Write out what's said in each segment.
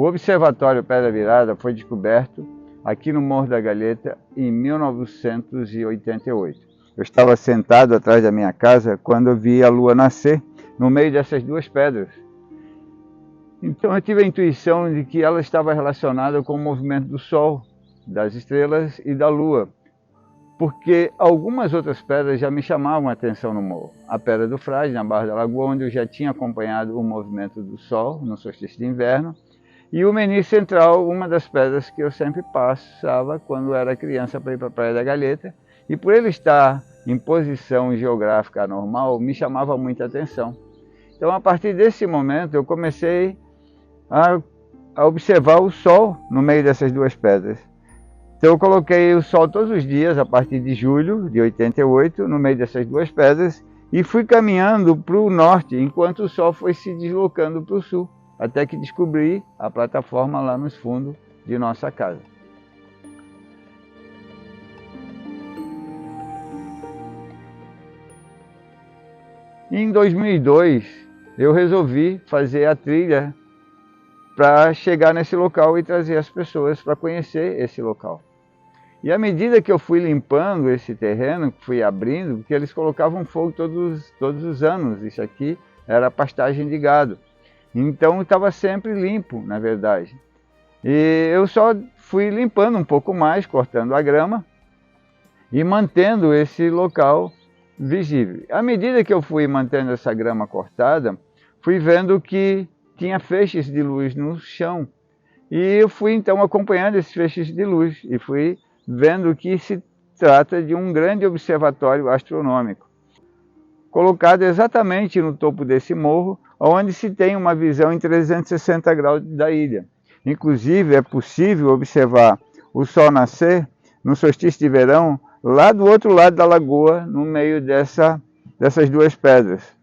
O Observatório Pedra Virada foi descoberto aqui no Morro da Galheta em 1988. Eu estava sentado atrás da minha casa quando eu vi a lua nascer no meio dessas duas pedras. Então eu tive a intuição de que ela estava relacionada com o movimento do Sol, das estrelas e da Lua, porque algumas outras pedras já me chamavam a atenção no morro. A Pedra do Frade, na Barra da Lagoa, onde eu já tinha acompanhado o movimento do Sol no solstício de inverno, e o Meni Central, uma das pedras que eu sempre passava quando era criança para ir para a Praia da Galheta, e por ele estar em posição geográfica anormal, me chamava muita atenção. Então, a partir desse momento, eu comecei a observar o Sol no meio dessas duas pedras. Então eu coloquei o Sol todos os dias, a partir de julho de 88, no meio dessas duas pedras, e fui caminhando para o norte, enquanto o Sol foi se deslocando para o sul, até que descobri a plataforma lá nos fundos de nossa casa. Em 2002, eu resolvi fazer a trilha para chegar nesse local e trazer as pessoas para conhecer esse local. E à medida que eu fui limpando esse terreno, fui abrindo, porque eles colocavam fogo todos os anos, isso aqui era pastagem de gado. Então estava sempre limpo, na verdade. E eu só fui limpando um pouco mais, cortando a grama e mantendo esse local visível. À medida que eu fui mantendo essa grama cortada, fui vendo que tinha feixes de luz no chão. E eu fui então acompanhando esses feixes de luz e fui vendo que se trata de um grande observatório astronômico, colocado exatamente no topo desse morro, onde se tem uma visão em 360 graus da ilha. Inclusive é possível observar o Sol nascer no solstício de verão, lá do outro lado da lagoa, no meio dessas duas pedras.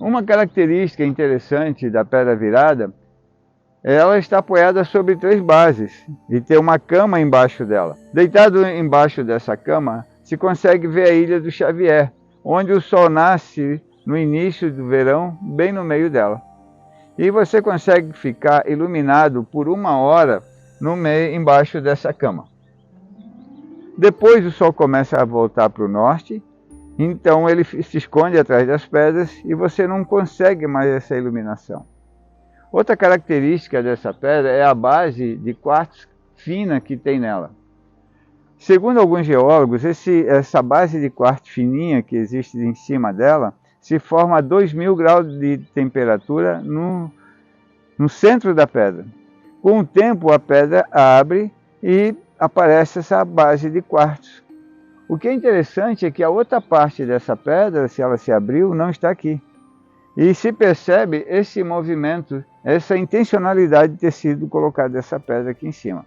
Uma característica interessante da Pedra Virada é ela está apoiada sobre 3 bases e tem uma cama embaixo dela. Deitado embaixo dessa cama, se consegue ver a Ilha do Xavier, onde o Sol nasce no início do verão, bem no meio dela. E você consegue ficar iluminado por 1 hora embaixo dessa cama. Depois o Sol começa a voltar para o norte, então ele se esconde atrás das pedras e você não consegue mais essa iluminação. Outra característica dessa pedra é a base de quartzo fina que tem nela. Segundo alguns geólogos, essa base de quartzo fininha que existe em cima dela se forma a 2000 graus de temperatura no centro da pedra. Com o tempo a pedra abre e aparece essa base de quartzo. O que é interessante é que a outra parte dessa pedra, se ela se abriu, não está aqui. E se percebe esse movimento, essa intencionalidade de ter sido colocada essa pedra aqui em cima.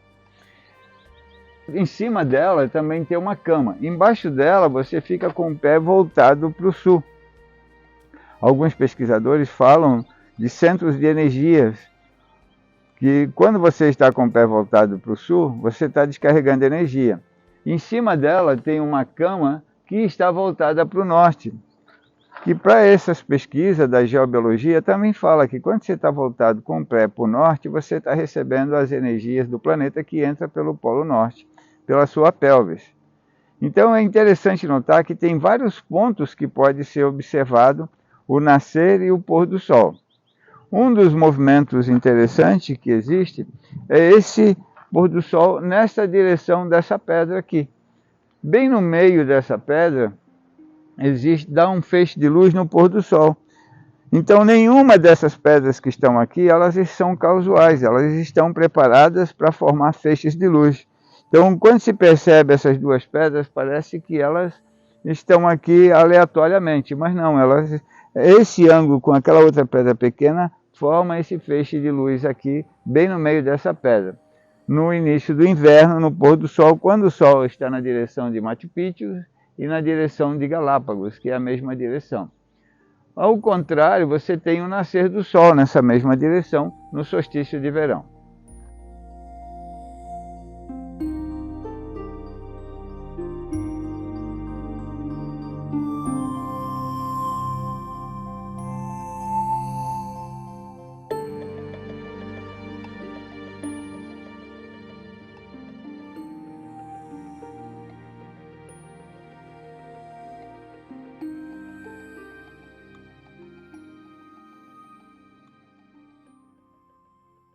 Em cima dela também tem uma cama. Embaixo dela você fica com o pé voltado para o sul. Alguns pesquisadores falam de centros de energias, que quando você está com o pé voltado para o sul, você está descarregando energia. Em cima dela tem uma cama que está voltada para o norte. E para essas pesquisas da geobiologia também fala que quando você está voltado com o pé para o norte, você está recebendo as energias do planeta que entra pelo Polo Norte, pela sua pelvis. Então é interessante notar que tem vários pontos que pode ser observado o nascer e o pôr do Sol. Um dos movimentos interessantes que existe é esse pôr do Sol nessa direção dessa pedra aqui. Bem no meio dessa pedra dá um feixe de luz no pôr do Sol. Então nenhuma dessas pedras que estão aqui, elas são casuais, elas estão preparadas para formar feixes de luz. Então quando se percebe essas duas pedras, parece que elas estão aqui aleatoriamente, mas não, esse ângulo com aquela outra pedra pequena forma esse feixe de luz aqui, bem no meio dessa pedra. No início do inverno, no pôr do Sol, quando o Sol está na direção de Machu Picchu e na direção de Galápagos, que é a mesma direção. Ao contrário, você tem o nascer do Sol nessa mesma direção, no solstício de verão.